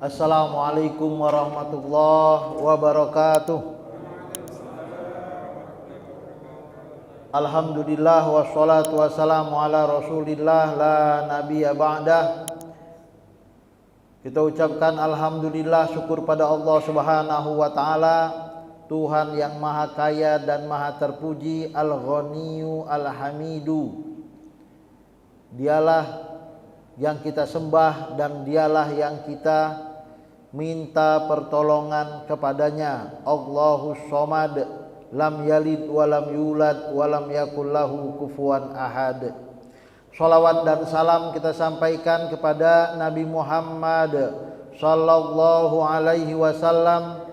Assalamualaikum warahmatullahi wabarakatuh. Alhamdulillah wassalatu wassalamu ala Rasulillah la nabiyya ba'dah. Kita ucapkan alhamdulillah, syukur pada Allah Subhanahu wa taala, Tuhan yang maha kaya dan maha terpuji, Al-Ghaniyyu Al-Hamidu. Dialah yang kita sembah dan dialah yang kita minta pertolongan kepadanya. Allahus Somad, lam yalid walam yulad walam yakul lahu kufuwan ahad. Shalawat dan salam kita sampaikan kepada Nabi Muhammad sallallahu alaihi wasallam,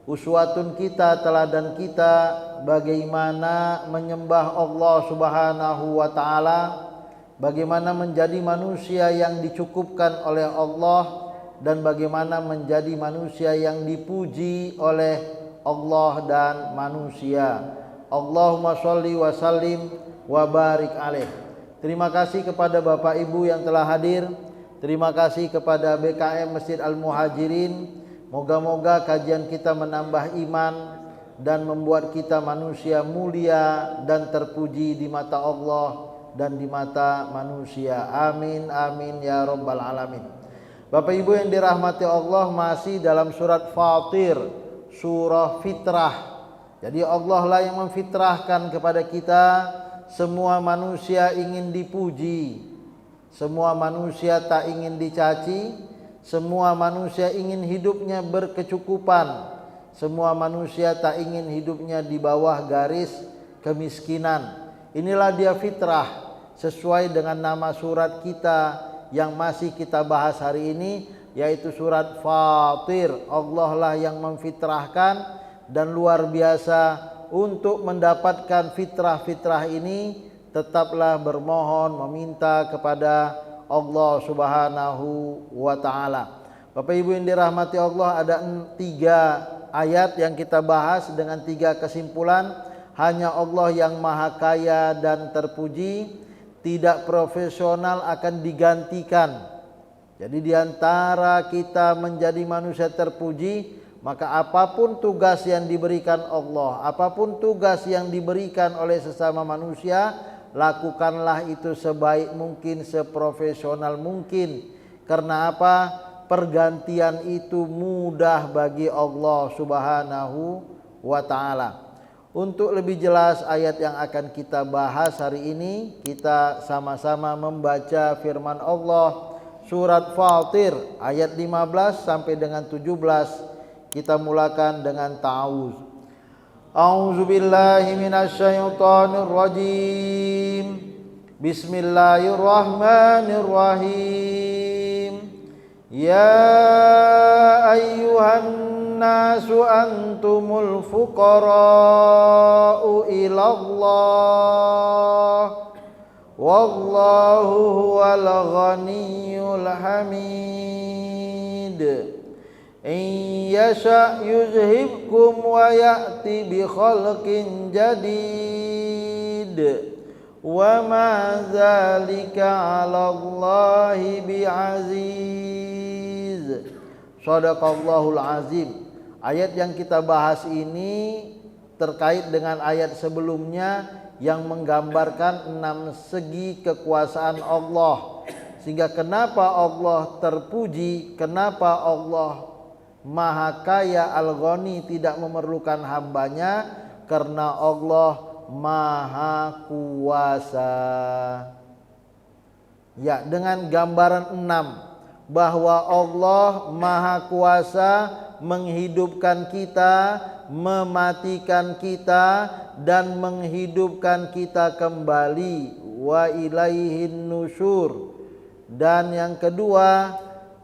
uswatun kita, teladan kita bagaimana menyembah Allah Subhanahu wa taala, bagaimana menjadi manusia yang dicukupkan oleh Allah, dan bagaimana menjadi manusia yang dipuji oleh Allah dan manusia. Allahumma sholli wa sallim wa barik alaih. Terima kasih kepada Bapak Ibu yang telah hadir. Terima kasih kepada BKM Masjid Al-Muhajirin. Moga-moga kajian kita menambah iman dan membuat kita manusia mulia dan terpuji di mata Allah dan di mata manusia. Amin amin ya rabbal alamin. Bapak Ibu yang dirahmati Allah, masih dalam surat Fatir, surah fitrah. Jadi Allah lah yang memfitrahkan kepada kita, semua manusia ingin dipuji, semua manusia tak ingin dicaci, semua manusia ingin hidupnya berkecukupan, semua manusia tak ingin hidupnya di bawah garis kemiskinan. Inilah dia fitrah, sesuai dengan nama surat kita yang masih kita bahas hari ini, yaitu surat Fatir. Allah lah yang memfitrahkan, dan luar biasa untuk mendapatkan fitrah-fitrah ini tetaplah bermohon, meminta kepada Allah Subhanahu wa taala. Bapak Ibu yang dirahmati Allah, ada 3 ayat yang kita bahas dengan 3 kesimpulan. Hanya Allah yang maha kaya dan terpuji, tidak profesional akan digantikan. Jadi diantara kita menjadi manusia terpuji, maka apapun tugas yang diberikan Allah, apapun tugas yang diberikan oleh sesama manusia, lakukanlah itu sebaik mungkin, seprofesional mungkin. Karena apa? Pergantian itu mudah bagi Allah Subhanahu wa ta'ala. Untuk lebih jelas ayat yang akan kita bahas hari ini, kita sama-sama membaca firman Allah surat Fatir ayat 15 sampai dengan 17. Kita mulakan dengan ta'awuz. A'udzu billahi minasyaitonir rajim. Bismillahirrahmanirrahim. Ya ayyuhan nasu antumul fuqara'u ilallah wallahu huwal ghaniyyul hamid. In yasha yuzhibkum wa ya'ti bi khalqin jadid wa ma dzalika 'alallahi bi'aziz. Shadaqallahul azim. Ayat yang kita bahas ini terkait dengan ayat sebelumnya yang menggambarkan 6 segi kekuasaan Allah. Sehingga kenapa Allah terpuji, kenapa Allah maha kaya, Al-Ghani, tidak memerlukan hambanya, karena Allah maha kuasa. Ya, dengan gambaran 6 bahwa Allah maha kuasa menghidupkan kita, mematikan kita, dan menghidupkan kita kembali. Wa ilaihin nusyur. Dan yang kedua,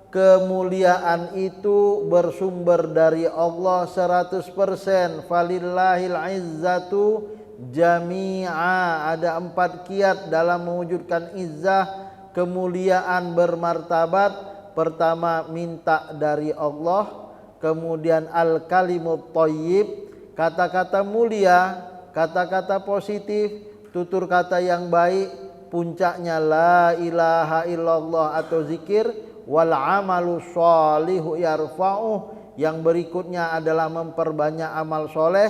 kemuliaan itu bersumber dari Allah 100%. Falillahil izzatu jami'a. Ada 4 kiat dalam mewujudkan izzah, kemuliaan bermartabat. Pertama, minta dari Allah. Kemudian al-kalimut thayyib, kata-kata mulia, kata-kata positif, tutur kata yang baik. Puncaknya la ilaha illallah atau zikir. wal amalu sholihu yarfa'uh. Yang berikutnya adalah memperbanyak amal soleh,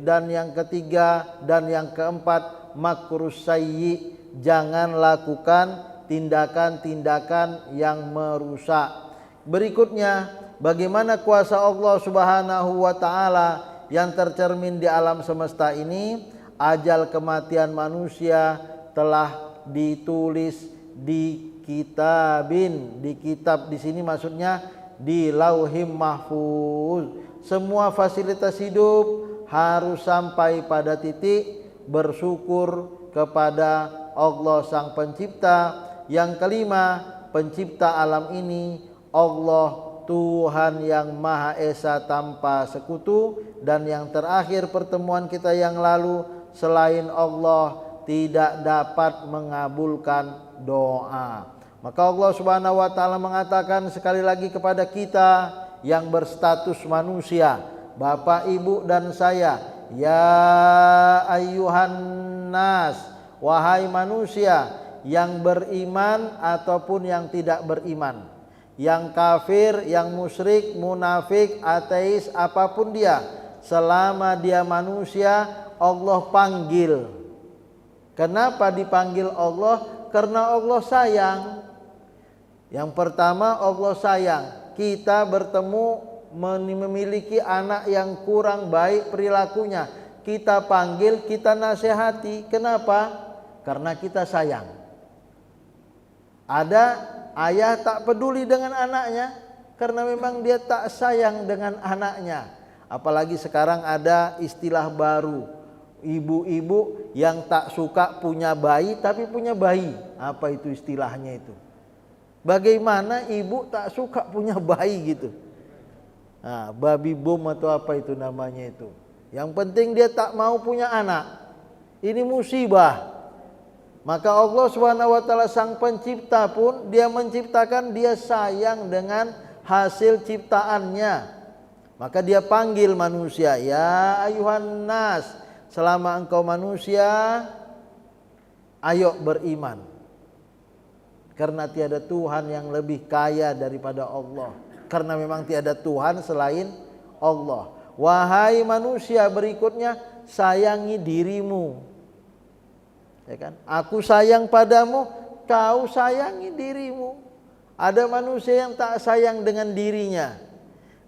dan yang ketiga dan yang keempat makrus sayyi, jangan lakukan tindakan-tindakan yang merusak. Berikutnya, bagaimana kuasa Allah Subhanahu wa taala yang tercermin di alam semesta ini. Ajal kematian manusia telah ditulis di kitabin, di kitab di sini maksudnya di lauhim mahfuz. Semua fasilitas hidup harus sampai pada titik bersyukur kepada Allah sang pencipta. Yang kelima, pencipta alam ini Allah Tuhan yang Maha Esa tanpa sekutu. Dan yang terakhir, pertemuan kita yang lalu, selain Allah tidak dapat mengabulkan doa. Maka Allah Subhanahu wa taala mengatakan sekali lagi kepada kita yang berstatus manusia, Bapak, Ibu dan saya, ya ayyuhan nas, wahai manusia yang beriman ataupun yang tidak beriman, yang kafir, yang musyrik, munafik, ateis, apapun dia, selama dia manusia Allah panggil. Kenapa dipanggil Allah? Karena Allah sayang. Yang pertama, Allah sayang. Kita bertemu memiliki anak yang kurang baik perilakunya, kita panggil, kita nasihati. Kenapa? Karena kita sayang. Ada ayah tak peduli dengan anaknya karena memang dia tak sayang dengan anaknya. Apalagi sekarang ada istilah baru, ibu-ibu yang tak suka punya bayi tapi punya bayi. Apa itu istilahnya itu? Bagaimana ibu tak suka punya bayi gitu? Nah, baby boom atau apa itu namanya itu. Yang penting dia tak mau punya anak. Ini musibah. Maka Allah Subhanahu wa taala sang pencipta pun dia menciptakan, dia sayang dengan hasil ciptaannya. Maka dia panggil manusia, ya ayuhan nas, selama engkau manusia, ayo beriman. Karena tiada Tuhan yang lebih kaya daripada Allah. Karena memang tiada Tuhan selain Allah. Wahai manusia, berikutnya sayangi dirimu. Ya kan? Aku sayang padamu, kau sayangi dirimu. Ada manusia yang tak sayang dengan dirinya.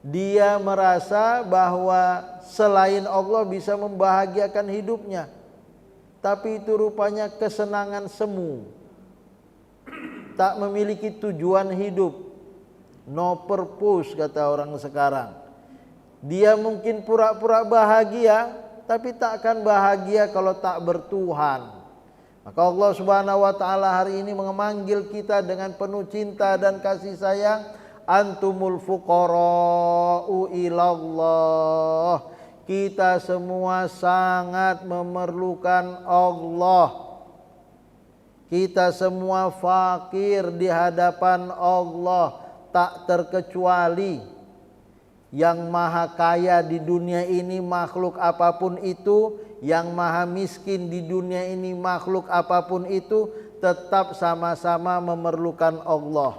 Dia merasa bahwa selain Allah bisa membahagiakan hidupnya. Tapi itu rupanya kesenangan semu. Tak memiliki tujuan hidup, no purpose kata orang sekarang. Dia mungkin pura-pura bahagia, tapi tak akan bahagia kalau tak bertuhan. Maka Allah Subhanahu wa taala hari ini memanggil kita dengan penuh cinta dan kasih sayang. Antumul fuqara'u ilallah. Kita semua sangat memerlukan Allah. Kita semua fakir di hadapan Allah, tak terkecuali. Yang maha kaya di dunia ini makhluk apapun itu, yang maha miskin di dunia ini makhluk apapun itu, tetap sama-sama memerlukan Allah.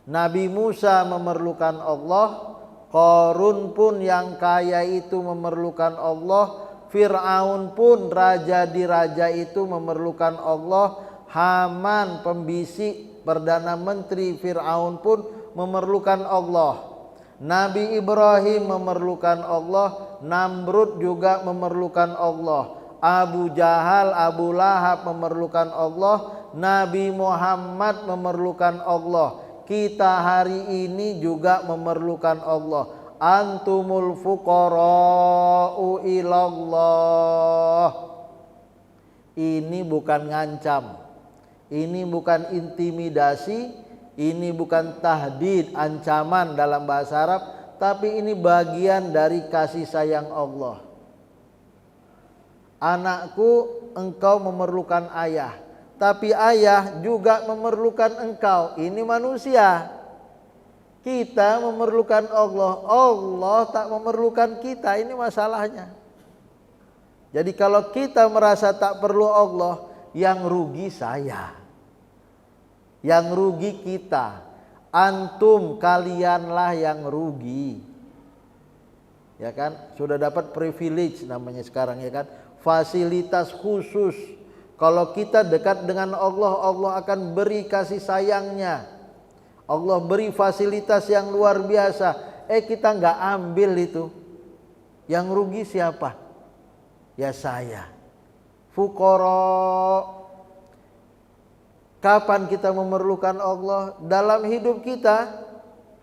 Nabi Musa memerlukan Allah, Qarun pun yang kaya itu memerlukan Allah, Fir'aun pun raja di raja itu memerlukan Allah, Haman pembisik perdana menteri Fir'aun pun memerlukan Allah. Nabi Ibrahim memerlukan Allah, Namrud juga memerlukan Allah, Abu Jahal, Abu Lahab memerlukan Allah, Nabi Muhammad memerlukan Allah. Kita hari ini juga memerlukan Allah. Antumul fuqara'u ilallah. Ini bukan ngancam, ini bukan intimidasi, ini bukan tahdid, ancaman dalam bahasa Arab, tapi ini bagian dari kasih sayang Allah. Anakku, engkau memerlukan ayah, tapi ayah juga memerlukan engkau. Ini manusia. Kita memerlukan Allah, Allah tak memerlukan kita. Ini masalahnya. Jadi kalau kita merasa tak perlu Allah, yang rugi saya, yang rugi kita. Antum, kalianlah yang rugi. Ya kan? Sudah dapat privilege namanya sekarang, ya kan? Fasilitas khusus. Kalau kita dekat dengan Allah, Allah akan beri kasih sayangnya. Allah beri fasilitas yang luar biasa. Kita nggak ambil itu. Yang rugi siapa? Ya saya. Fuqara. Kapan kita memerlukan Allah? Dalam hidup kita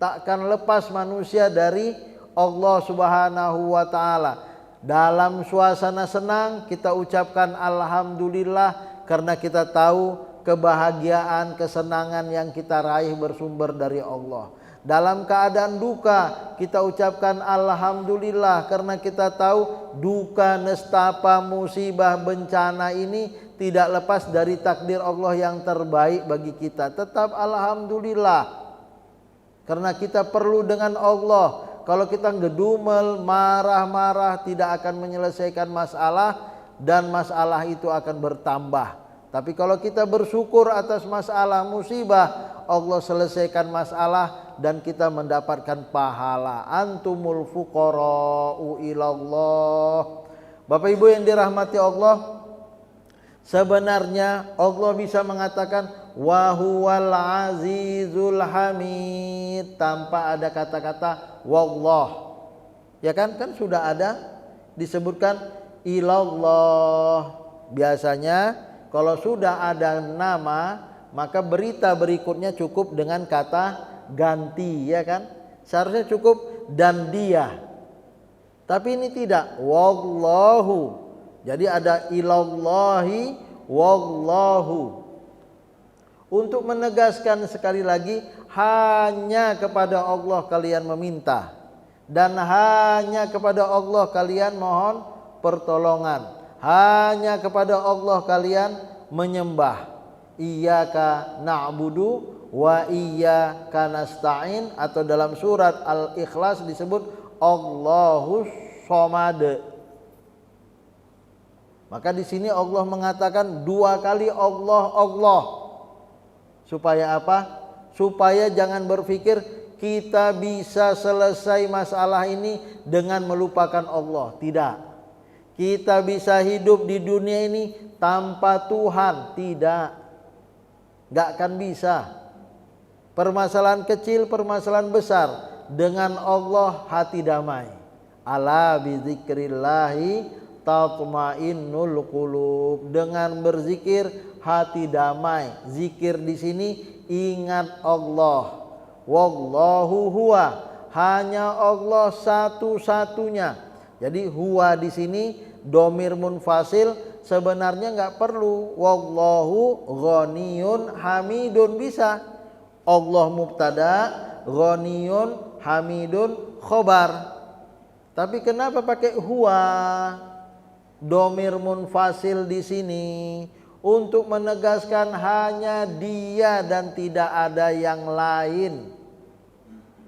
takkan lepas manusia dari Allah Subhanahu wa taala. Dalam suasana senang kita ucapkan alhamdulillah karena kita tahu kebahagiaan, kesenangan yang kita raih bersumber dari Allah. Dalam keadaan duka kita ucapkan alhamdulillah karena kita tahu duka, nestapa, musibah, bencana ini tidak lepas dari takdir Allah yang terbaik bagi kita. Tetap alhamdulillah karena kita perlu dengan Allah. Kalau kita ngedumel, marah-marah, tidak akan menyelesaikan masalah dan masalah itu akan bertambah. Tapi kalau kita bersyukur atas masalah musibah, Allah selesaikan masalah dan kita mendapatkan pahala. Antumul fuqara'u ilallah. Bapak Ibu yang dirahmati Allah, sebenarnya Allah bisa mengatakan wa huwal azizul hamid tanpa ada kata-kata wallah. Ya kan? Kan sudah ada disebutkan ilallah. Biasanya kalau sudah ada nama, maka berita berikutnya cukup dengan kata ganti, ya kan? Seharusnya cukup dan dia. Tapi ini tidak, wallahu. Jadi ada ilallahi wallahu. Untuk menegaskan sekali lagi, hanya kepada Allah kalian meminta dan hanya kepada Allah kalian mohon pertolongan. Hanya kepada Allah kalian menyembah. Iyyaka na'budu wa iyyaka nasta'in, atau dalam surat Al-Ikhlas disebut Allahus Shomad. Maka di sini Allah mengatakan 2 kali Allah, Allah. Supaya apa? Supaya jangan berpikir kita bisa selesai masalah ini dengan melupakan Allah. Tidak. Kita bisa hidup di dunia ini tanpa Tuhan. Tidak. Gak akan bisa. Permasalahan kecil, permasalahan besar, dengan Allah hati damai. Ala bizikrillahi tatmainnul qulub. Dengan berzikir hati damai. Zikir di sini ingat Allah. Wallahu huwa, hanya Allah satu-satunya. Jadi huwa di sini domir munfasil, sebenarnya nggak perlu. Wallahu ghaniyun hamidun, bisa. Allah mubtada, ghaniyun hamidun khobar. Tapi kenapa pakai huwa domir munfasil di sini? Untuk menegaskan hanya dia dan tidak ada yang lain.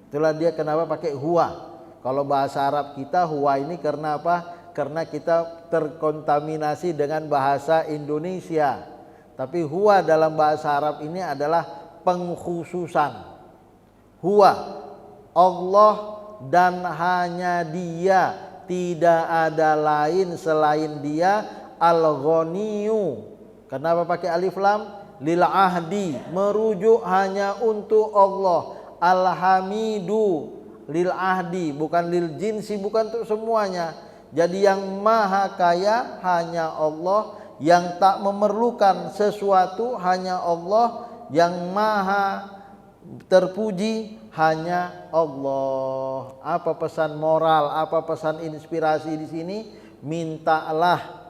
Itulah dia kenapa pakai huwa. Kalau bahasa Arab kita huwa ini karena apa? Karena kita terkontaminasi dengan bahasa Indonesia. Tapi huwa dalam bahasa Arab ini adalah pengkhususan. Huwa Allah dan hanya dia, tidak ada lain selain dia. Al-Ghaniyu. Kenapa pakai alif lam? Lil ahdi, merujuk hanya untuk Allah. Al-Hamidu, lil ahdi, bukan lil jinsi, bukan untuk semuanya. Jadi yang maha kaya hanya Allah, yang tak memerlukan sesuatu hanya Allah, yang maha terpuji hanya Allah. Apa pesan moral, apa pesan inspirasi di sini? Mintalah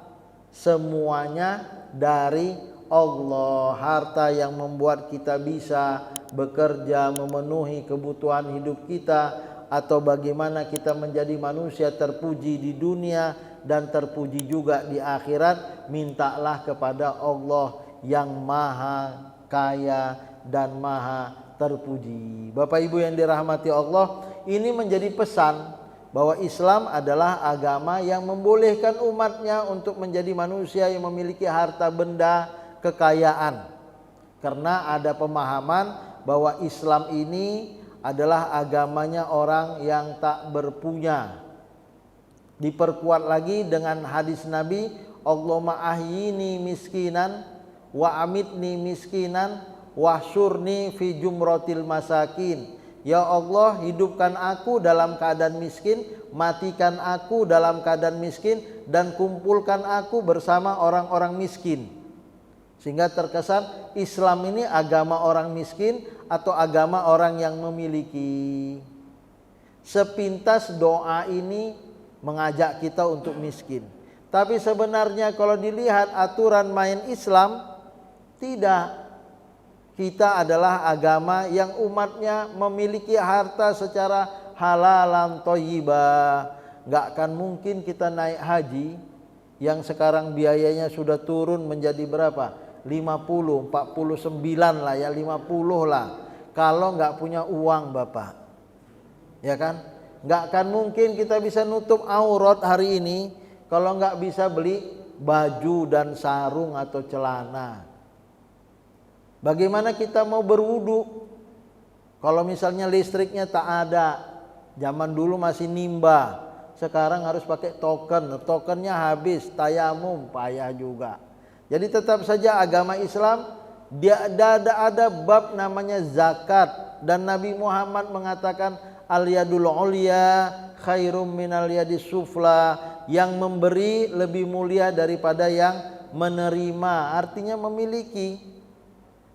semuanya dari Allah. Harta yang membuat kita bisa bekerja, memenuhi kebutuhan hidup kita, atau bagaimana kita menjadi manusia terpuji di dunia dan terpuji juga di akhirat, mintalah kepada Allah yang maha kaya dan maha terpuji. Bapak Ibu yang dirahmati Allah, ini menjadi pesan bahwa Islam adalah agama yang membolehkan umatnya untuk menjadi manusia yang memiliki harta benda, kekayaan. Karena ada pemahaman bahwa Islam ini adalah agamanya orang yang tak berpunya. Diperkuat lagi dengan hadis Nabi, Allahumma ahyini miskinan wa amitni miskinan wahsyurni fi jumratil masakin. Ya Allah, hidupkan aku dalam keadaan miskin, matikan aku dalam keadaan miskin, dan kumpulkan aku bersama orang-orang miskin. Sehingga terkesan Islam ini agama orang miskin atau agama orang yang memiliki. Sepintas doa ini mengajak kita untuk miskin. Tapi sebenarnya kalau dilihat aturan main Islam, tidak. Kita adalah agama yang umatnya memiliki harta secara halalan thayyibah. Gak akan mungkin kita naik haji yang sekarang biayanya sudah turun menjadi berapa? 50, 49 lah ya, 50 lah. Kalau gak punya uang Bapak, ya kan? Gak akan mungkin kita bisa nutup aurat hari ini kalau gak bisa beli baju dan sarung atau celana. Bagaimana kita mau berwudu kalau misalnya listriknya tak ada? Zaman dulu masih nimba, sekarang harus pakai token. Tokennya habis, tayamum payah juga. Jadi tetap saja agama Islam dia ada bab namanya zakat, dan Nabi Muhammad mengatakan al yadul ulya khairum minal yadis sufla, yang memberi lebih mulia daripada yang menerima, artinya memiliki.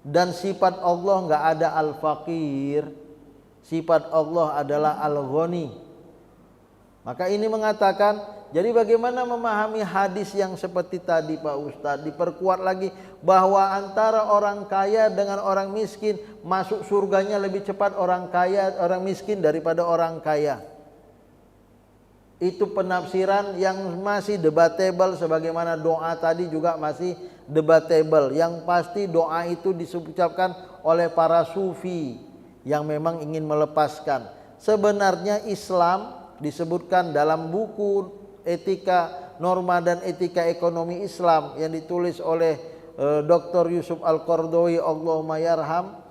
Dan sifat Allah enggak ada al-faqir, sifat Allah adalah al-ghani. Maka ini mengatakan, jadi bagaimana memahami hadis yang seperti tadi Pak Ustadz? Diperkuat lagi bahwa antara orang kaya dengan orang miskin, masuk surganya lebih cepat orang kaya, orang miskin daripada orang kaya. Itu penafsiran yang masih debatable, sebagaimana doa tadi juga masih debatable. Yang pasti doa itu diucapkan oleh para sufi yang memang ingin melepaskan. Sebenarnya Islam disebutkan dalam buku Etika Norma dan Etika Ekonomi Islam yang ditulis oleh Dr. Yusuf Al-Qardawi, Allahumma yarham.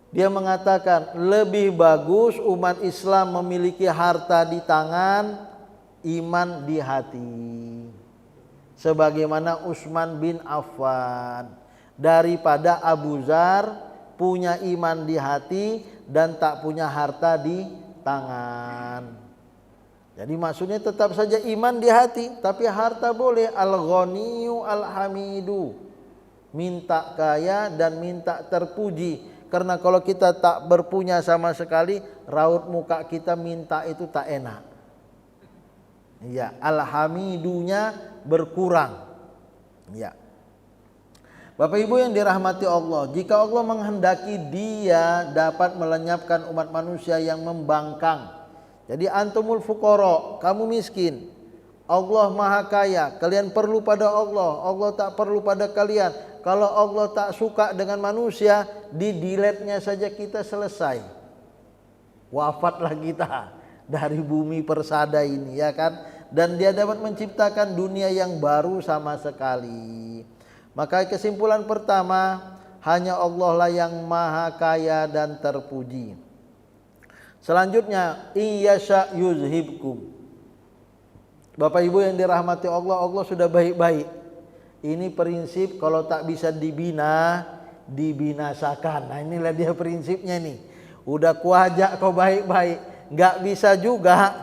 Dia mengatakan lebih bagus umat Islam memiliki harta di tangan, iman di hati. Sebagaimana Utsman bin Affan, daripada Abu Dzar punya iman di hati dan tak punya harta di tangan. Jadi maksudnya tetap saja iman di hati, tapi harta boleh. Al-Ghaniyyu al-Hamidu, minta kaya dan minta terpuji. Karena kalau kita tak berpunya sama sekali, raut muka kita minta itu tak enak. Ya, alhamidunya berkurang. Ya. Bapak Ibu yang dirahmati Allah, jika Allah menghendaki Dia dapat melenyapkan umat manusia yang membangkang. Jadi antumul fuqara, kamu miskin. Allah Maha Kaya, kalian perlu pada Allah, Allah tak perlu pada kalian. Kalau Allah tak suka dengan manusia, di-delete-nya saja kita selesai. Wafatlah kita dari bumi persada ini, ya kan? Dan Dia dapat menciptakan dunia yang baru sama sekali. Maka kesimpulan pertama, hanya Allah lah yang Maha Kaya dan terpuji. Selanjutnya, iyyasha yuzhibkum. Bapak Ibu yang dirahmati Allah, Allah sudah baik-baik. Ini prinsip kalau tak bisa dibina, dibinasakan. Nah inilah dia prinsipnya nih. Udah kuajak kau baik-baik, gak bisa juga,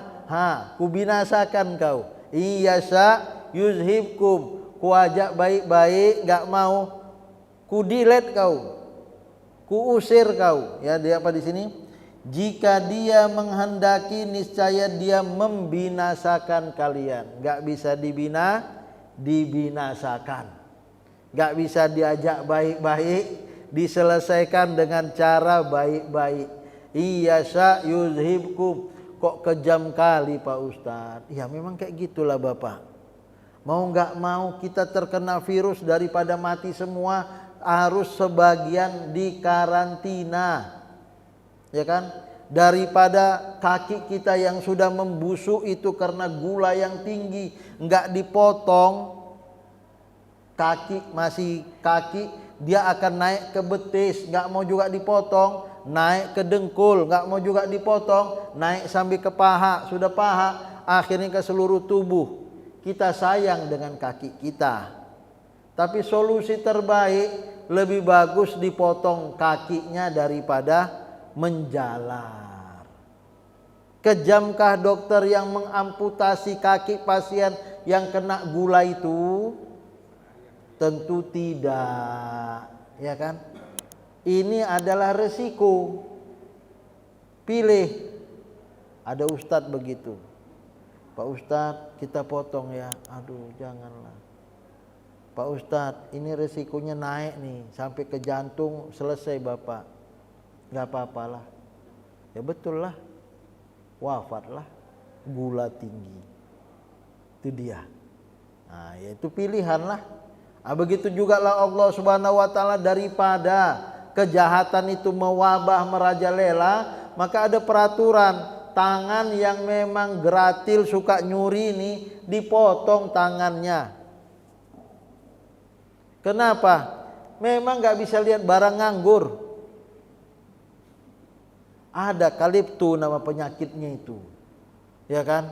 kubinasakan kau. Iyyasha yuzhibkum, kuajak baik-baik, gak mau, ku delete kau, ku usir kau. Ya, dia apa di sini? Jika Dia menghendaki, niscaya Dia membinasakan kalian. Gak bisa dibinasakan. Gak bisa diajak baik-baik, diselesaikan dengan cara baik-baik. Iyyasha yuzhibkum. Kok kejam kali Pak Ustadz? Ya memang kayak gitulah Bapak. Mau gak mau kita terkena virus, daripada mati semua, harus sebagian dikarantina. Ya kan? Daripada kaki kita yang sudah membusuk itu karena gula yang tinggi, enggak dipotong, kaki dia akan naik ke betis, nggak mau juga dipotong, naik ke dengkul, nggak mau juga dipotong, naik sampai ke paha, sudah paha, akhirnya ke seluruh tubuh. Kita sayang dengan kaki kita, tapi solusi terbaik lebih bagus dipotong kakinya daripada menjalar. Kejamkah dokter yang mengamputasi kaki pasien yang kena gula itu? Tentu tidak, ya kan? Ini adalah resiko. Pilih. Ada ustadz begitu. Pak Ustadz, kita potong ya. Aduh, janganlah. Pak Ustadz, ini resikonya naik nih sampai ke jantung, selesai Bapak. Gak apa-apalah. Ya betul lah. Wafatlah, gula tinggi. Itu dia. Nah, yaitu pilihan lah. Nah, begitu juga lah Allah Subhanahu wa taala, daripada kejahatan itu mewabah merajalela, maka ada peraturan, tangan yang memang geratil suka nyuri ini dipotong tangannya. Kenapa? Memang gak bisa lihat barang nganggur. Ada kaliptu nama penyakitnya itu, ya kan?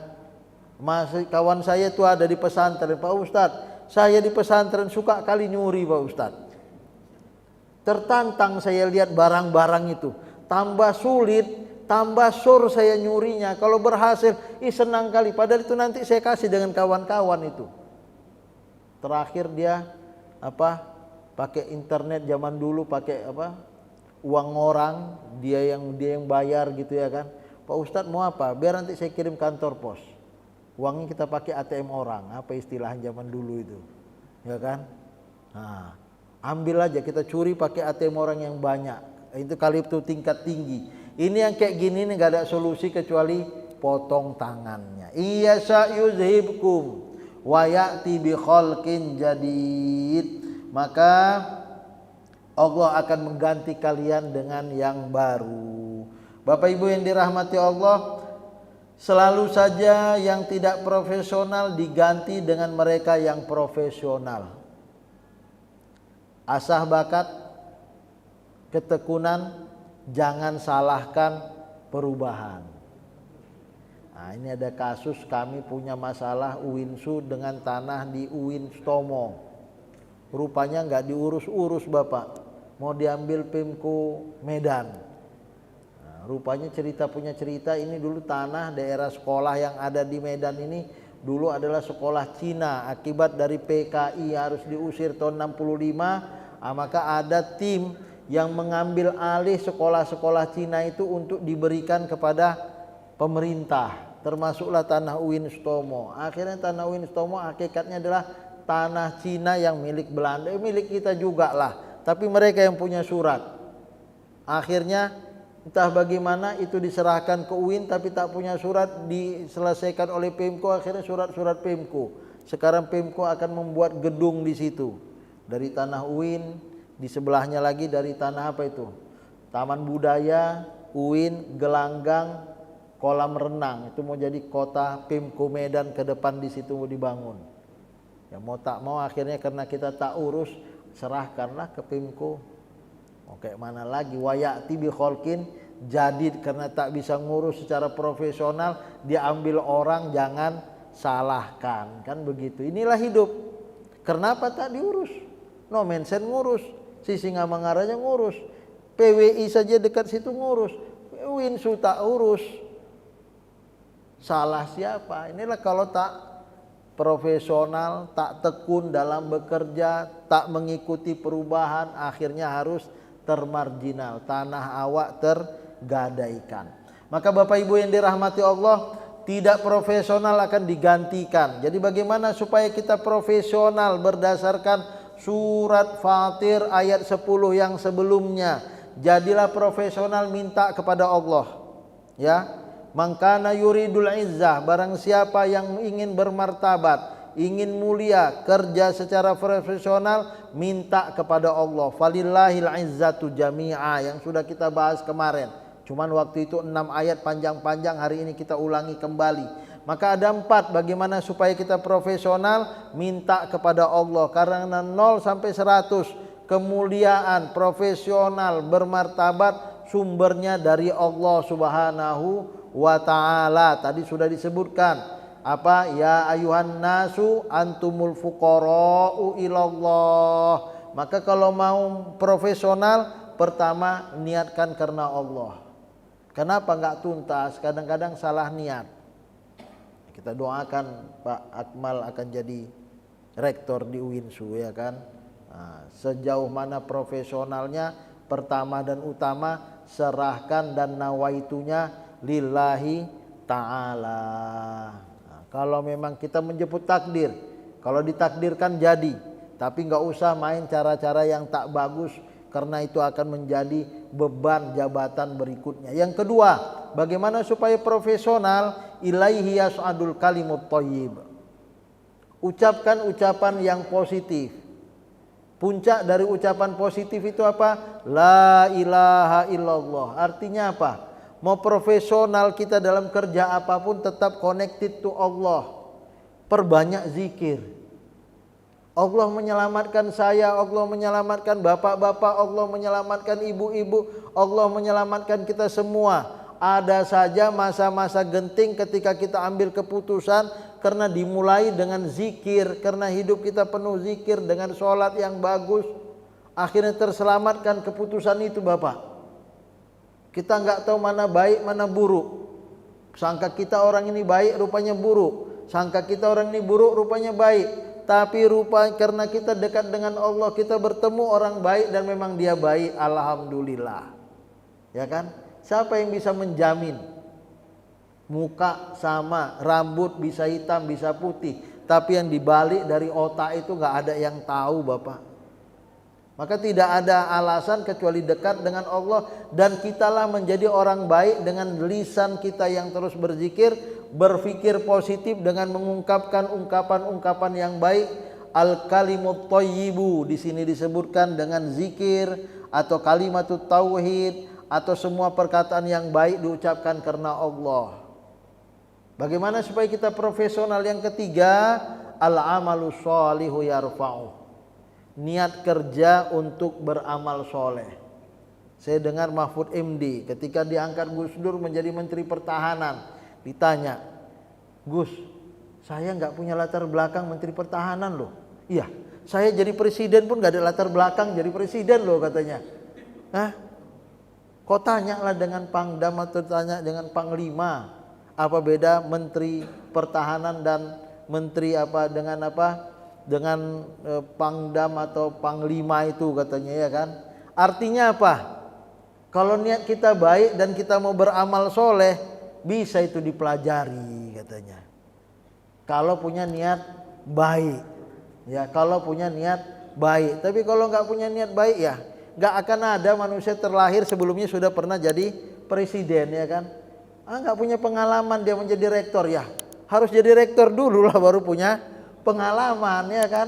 Masih kawan saya itu ada di pesantren, Pak Ustadz, saya di pesantren suka kali nyuri Pak Ustadz. Tertantang saya lihat barang-barang itu, tambah sulit, tambah sur saya nyurinya. Kalau berhasil, senang kali. Padahal itu nanti saya kasih dengan kawan-kawan itu. Terakhir dia pakai internet zaman dulu, pakai uang orang, dia yang bayar gitu ya kan. Pak Ustadz mau apa? Biar nanti saya kirim kantor pos. Uangnya kita pakai ATM orang, apa istilah zaman dulu itu, ya kan? Nah, ambil aja, kita curi pakai ATM orang yang banyak. Itu kali itu tingkat tinggi. Ini yang kayak gini nih gak ada solusi kecuali potong tangannya. Iya sa'yuzhibkum wa ya'ti bi khalqin jadid. Maka Allah akan mengganti kalian dengan yang baru. Bapak Ibu yang dirahmati Allah, selalu saja yang tidak profesional diganti dengan mereka yang profesional. Asah bakat, ketekunan, jangan salahkan perubahan. Nah, ini ada kasus kami punya masalah UINSU dengan tanah di UIN Stomo. Rupanya nggak diurus-urus Bapak. Mau diambil Pemko Medan. Nah, rupanya punya cerita ini dulu tanah daerah sekolah yang ada di Medan ini dulu adalah sekolah Cina. Akibat dari PKI harus diusir tahun 65, maka ada tim yang mengambil alih sekolah-sekolah Cina itu untuk diberikan kepada pemerintah, termasuklah tanah UIN Stomo. Akhirnya tanah UIN Stomo hakikatnya adalah tanah Cina yang milik Belanda, milik kita juga lah. Tapi mereka yang punya surat. Akhirnya entah bagaimana itu diserahkan ke UIN, tapi tak punya surat, diselesaikan oleh Pemko. Akhirnya surat-surat Pemko. Sekarang Pemko akan membuat gedung di situ dari tanah UIN, di sebelahnya lagi dari tanah Taman Budaya, UIN, gelanggang, kolam renang. Itu mau jadi kota Pemko Medan ke depan, di situ mau dibangun. Ya mau tak mau akhirnya karena kita tak urus, serahkanlah ke Pemko. Kayak mana lagi, wayati bi kholkin jadid, karena tak bisa ngurus secara profesional, dia ambil orang, jangan salahkan, kan begitu. Inilah hidup. Kenapa tak diurus? No mention ngurus, Sisingamangaraja ngurus, PWI saja dekat situ ngurus, UINSU tak urus. Salah siapa? Inilah kalau tak profesional, tak tekun dalam bekerja, tak mengikuti perubahan, akhirnya harus termarginal, tanah awak tergadaikan. Maka Bapak Ibu yang dirahmati Allah, tidak profesional akan digantikan. Jadi bagaimana supaya kita profesional berdasarkan surat Fatir ayat 10 yang sebelumnya? Jadilah profesional, minta kepada Allah, ya. Mangkana yuridul izzah, barang siapa yang ingin bermartabat, ingin mulia, kerja secara profesional, minta kepada Allah. Falillahil izzatu jami'a, yang sudah kita bahas kemarin. Cuman waktu itu 6 ayat panjang-panjang, hari ini kita ulangi kembali. Maka ada 4 bagaimana supaya kita profesional, minta kepada Allah. Karena 0 sampai 100 kemuliaan, profesional, bermartabat, sumbernya dari Allah Subhanahu wa taala. Tadi sudah disebutkan apa? Ya ayuhan nasu antumul fuqara'u ilallah. Maka kalau mau profesional, pertama niatkan karena Allah. Kenapa enggak tuntas? Kadang-kadang salah niat. Kita doakan Pak Akmal akan jadi rektor di UINSU, ya kan. Nah, sejauh mana profesionalnya, pertama dan utama serahkan dan nawaitunya lillahi ta'ala. Nah, kalau memang kita menjemput takdir, kalau ditakdirkan jadi, tapi nggak usah main cara-cara yang tak bagus, karena itu akan menjadi beban jabatan berikutnya. Yang kedua, bagaimana supaya profesional? Ilaihi yas'adul kalimut thayyib. Ucapkan ucapan yang positif. Puncak dari ucapan positif itu apa? La ilaha illallah. Artinya apa? Mau profesional kita dalam kerja apapun tetap connected to Allah. Perbanyak zikir. Allah menyelamatkan saya, Allah menyelamatkan bapak-bapak, Allah menyelamatkan ibu-ibu, Allah menyelamatkan kita semua. Ada saja masa-masa genting ketika kita ambil keputusan, karena dimulai dengan zikir, karena hidup kita penuh zikir dengan sholat yang bagus, akhirnya terselamatkan keputusan itu Bapak. Kita nggak tahu mana baik mana buruk. Sangka kita orang ini baik, rupanya buruk. Sangka kita orang ini buruk, rupanya baik. Tapi karena kita dekat dengan Allah, kita bertemu orang baik dan memang dia baik, alhamdulillah. Ya kan? Siapa yang bisa menjamin? Muka sama, rambut bisa hitam, bisa putih, tapi yang dibalik dari otak itu nggak ada yang tahu Bapak. Maka tidak ada alasan kecuali dekat dengan Allah, dan kitalah menjadi orang baik dengan lisan kita yang terus berzikir, berpikir positif dengan mengungkapkan ungkapan-ungkapan yang baik. Al kalimut thayyibu di sini disebutkan dengan zikir atau kalimatut tauhid atau semua perkataan yang baik diucapkan karena Allah. Bagaimana supaya kita profesional? Yang ketiga, al amalu sholihu yarfa'u. Niat kerja untuk beramal soleh. Saya dengar Mahfud MD ketika diangkat Gus Dur menjadi Menteri Pertahanan, ditanya, Gus, saya nggak punya latar belakang Menteri Pertahanan loh. Iya, saya jadi presiden pun nggak ada latar belakang jadi presiden loh, katanya. Hah? Kok tanya lah dengan Pangdam atau tanya dengan Panglima? Apa beda Menteri Pertahanan dan Menteri apa dengan Pangdam atau Panglima itu, katanya, ya kan? Artinya apa? Kalau niat kita baik dan kita mau beramal soleh, bisa itu dipelajari, katanya. Kalau punya niat baik, ya, kalau punya niat baik. Tapi kalau nggak punya niat baik, ya nggak akan ada manusia terlahir sebelumnya sudah pernah jadi presiden, ya kan? Nggak punya pengalaman dia menjadi rektor, ya harus jadi rektor dulu lah baru punya pengalaman, ya kan?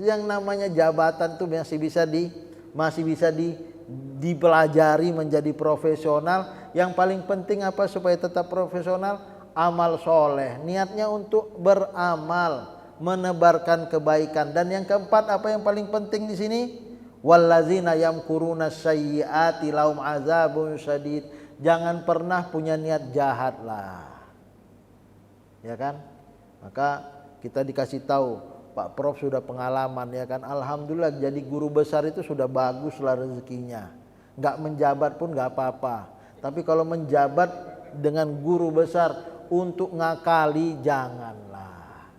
Yang namanya jabatan itu masih bisa dipelajari menjadi profesional. Yang paling penting apa supaya tetap profesional? Amal soleh, niatnya untuk beramal, menebarkan kebaikan. Dan yang keempat, apa yang paling penting di sini? Wallazina yamkuruna sayyiati lahum azabun syadid. Jangan pernah punya niat jahat lah, ya kan? Maka kita dikasih tahu, Pak Prof sudah pengalaman, ya kan? Alhamdulillah jadi guru besar itu sudah bagus lah rezekinya. Nggak menjabat pun nggak apa-apa. Tapi kalau menjabat dengan guru besar untuk ngakali janganlah.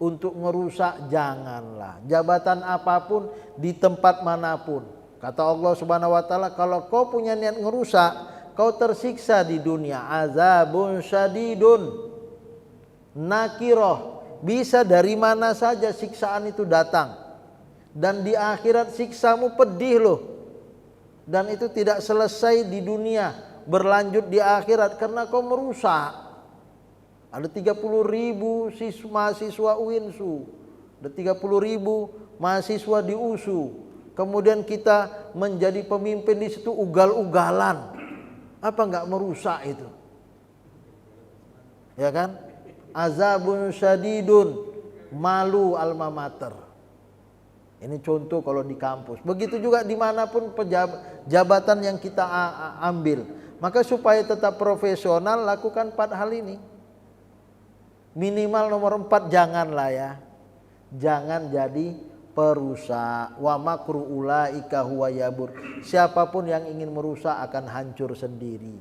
Untuk ngerusak janganlah. Jabatan apapun di tempat manapun. Kata Allah Subhanahu wa taala, kalau kau punya niat ngerusak, kau tersiksa di dunia. Azabun syadidun. Nakiroh, bisa dari mana saja siksaan itu datang. Dan di akhirat siksamu pedih loh. Dan itu tidak selesai di dunia, berlanjut di akhirat karena kau merusak. Ada 30.000 mahasiswa UINSU, ada 30.000 mahasiswa di USU. Kemudian kita menjadi pemimpin di situ ugal-ugalan. Apa enggak merusak itu? Ya kan? Azabun syadidun, malu alma mater. Ini contoh kalau di kampus. Begitu juga dimanapun jabatan yang kita ambil. Maka supaya tetap profesional, lakukan 4 hal ini. Minimal nomor 4, janganlah ya. Jangan jadi perusak. Wa makru ulaika huwa yabur. Siapapun yang ingin merusak akan hancur sendiri.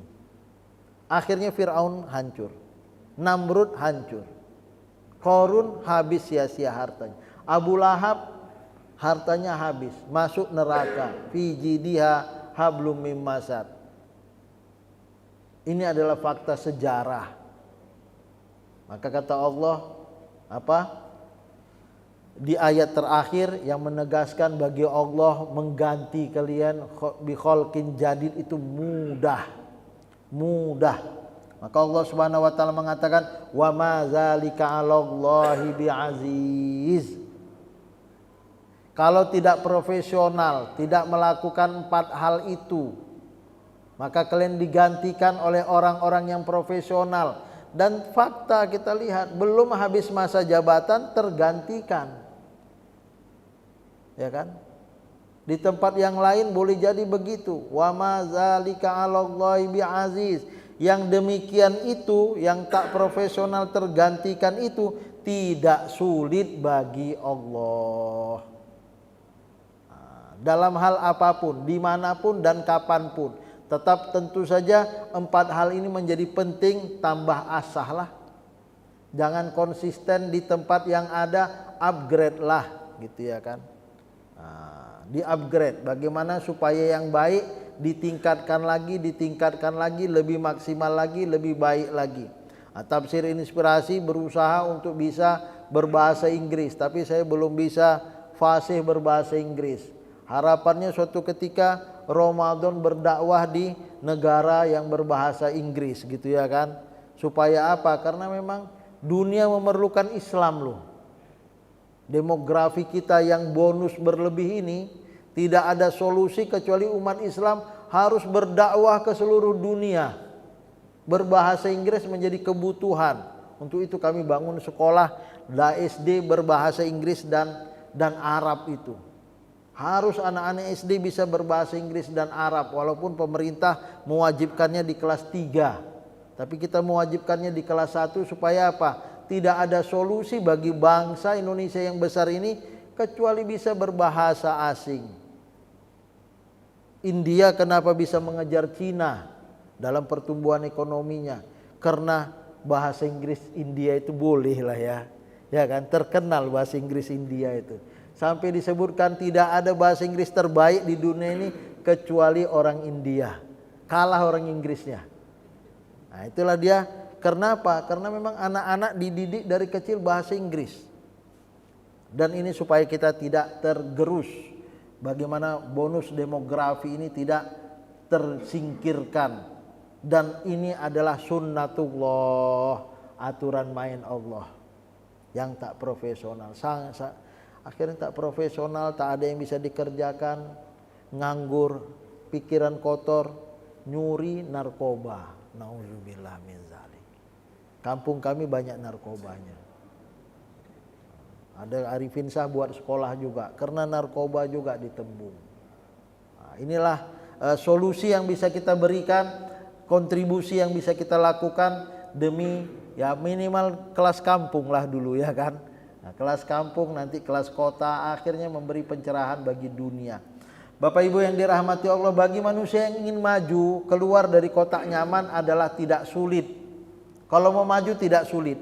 Akhirnya Fir'aun hancur. Namrud hancur. Qarun habis sia-sia hartanya. Abu Lahab hartanya habis, masuk neraka. Fi jidiha hablum mim masad. Ini adalah fakta sejarah. Maka kata Allah di ayat terakhir yang menegaskan bagi Allah mengganti kalian bi khalqin jadid itu mudah. Maka Allah Subhanahu wa taala mengatakan wa ma zalika 'alallahi bi'aziz. Kalau tidak profesional, tidak melakukan 4 hal itu, maka kalian digantikan oleh orang-orang yang profesional. Dan fakta kita lihat, belum habis masa jabatan tergantikan. Ya kan? Di tempat yang lain boleh jadi begitu. Wa ma zalika 'alallahi bi'aziz. Yang demikian itu, yang tak profesional tergantikan itu tidak sulit bagi Allah. Dalam hal apapun, dimanapun dan kapanpun, tetap tentu saja 4 hal ini menjadi penting. Tambah asah lah. Jangan konsisten di tempat yang ada, upgrade lah, gitu ya kan. Di upgrade, bagaimana supaya yang baik ditingkatkan lagi, lebih maksimal lagi, lebih baik lagi. Tafsir Inspirasi berusaha untuk bisa berbahasa Inggris, tapi saya belum bisa fasih berbahasa Inggris. Harapannya suatu ketika Ramadan berdakwah di negara yang berbahasa Inggris, gitu ya kan. Supaya apa? Karena memang dunia memerlukan Islam loh. Demografi kita yang bonus berlebih ini, tidak ada solusi kecuali umat Islam harus berdakwah ke seluruh dunia. Berbahasa Inggris menjadi kebutuhan. Untuk itu kami bangun sekolah SD berbahasa Inggris dan Arab itu. Harus anak-anak SD bisa berbahasa Inggris dan Arab, walaupun pemerintah mewajibkannya di kelas 3. Tapi kita mewajibkannya di kelas 1 supaya apa? Tidak ada solusi bagi bangsa Indonesia yang besar ini kecuali bisa berbahasa asing. India kenapa bisa mengejar Cina dalam pertumbuhan ekonominya? Karena bahasa Inggris India itu boleh lah ya. Ya kan, terkenal bahasa Inggris India itu. Sampai disebutkan tidak ada bahasa Inggris terbaik di dunia ini kecuali orang India. Kalah orang Inggrisnya. Nah, itulah dia. Kenapa? Karena memang anak-anak dididik dari kecil bahasa Inggris. Dan ini supaya kita tidak tergerus. Bagaimana bonus demografi ini tidak tersingkirkan. Dan ini adalah sunnatullah, aturan main Allah yang tak profesional. Akhirnya tak profesional, tak ada yang bisa dikerjakan, nganggur, pikiran kotor, nyuri, narkoba. Nauzubillah min zalik. Kampung kami banyak narkobanya. Ada Arifin Shah buat sekolah juga, karena narkoba juga ditembung. Nah, inilah solusi yang bisa kita berikan, kontribusi yang bisa kita lakukan demi ya minimal kelas kampung lah dulu ya kan. Nah, kelas kampung, nanti kelas kota, akhirnya memberi pencerahan bagi dunia. Bapak Ibu yang dirahmati Allah, bagi manusia yang ingin maju keluar dari kotak nyaman adalah tidak sulit. Kalau mau maju tidak sulit.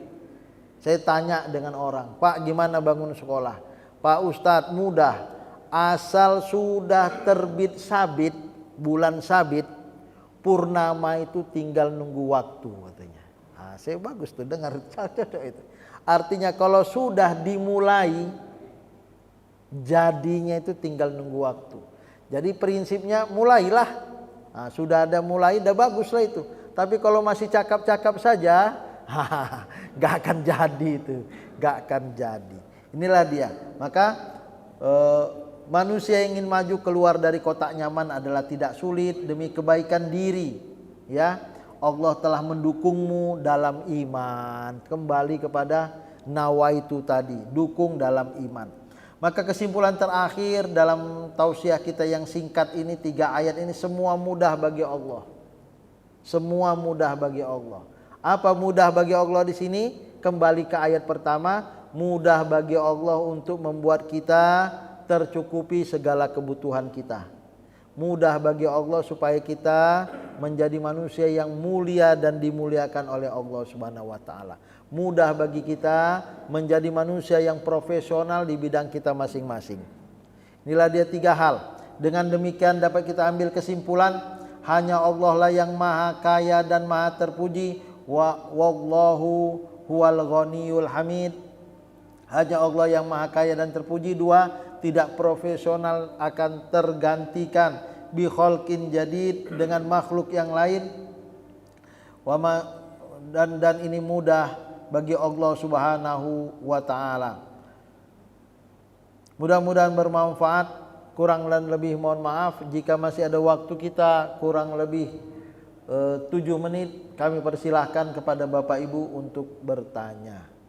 Saya tanya dengan orang, Pak gimana bangun sekolah? Pak Ustadz mudah, asal sudah terbit sabit, bulan sabit, purnama itu tinggal nunggu waktu katanya. Nah, saya bagus tuh dengar cocok itu. Artinya kalau sudah dimulai, jadinya itu tinggal nunggu waktu. Jadi prinsipnya mulailah. Nah, sudah ada mulai, udah bagus lah itu. Tapi kalau masih cakap-cakap saja, gak akan jadi itu. Gak akan jadi. Inilah dia. Maka manusia yang ingin maju keluar dari kotak nyaman adalah tidak sulit demi kebaikan diri. Ya. Allah telah mendukungmu dalam iman. Kembali kepada nawaitu tadi, dukung dalam iman. Maka kesimpulan terakhir dalam tausiah kita yang singkat ini, 3 ayat ini, semua mudah bagi Allah. Semua mudah bagi Allah. Apa mudah bagi Allah di sini? Kembali ke ayat pertama, mudah bagi Allah untuk membuat kita tercukupi segala kebutuhan kita. Mudah bagi Allah supaya kita menjadi manusia yang mulia dan dimuliakan oleh Allah Subhanahu wa taala. Mudah bagi kita menjadi manusia yang profesional di bidang kita masing-masing. Inilah dia 3 hal. Dengan demikian dapat kita ambil kesimpulan, hanya Allah lah yang maha kaya dan maha terpuji. Wallahu huwal ghaniyul hamid. Hanya Allah yang maha kaya dan terpuji. 2, tidak profesional akan tergantikan bi khalqin jadid, dengan makhluk yang lain. Dan ini mudah bagi Allah Subhanahu wa taala. Mudah-mudahan bermanfaat. Kurang dan lebih mohon maaf. Jika masih ada waktu kita kurang lebih 7 menit, kami persilahkan kepada Bapak Ibu untuk bertanya.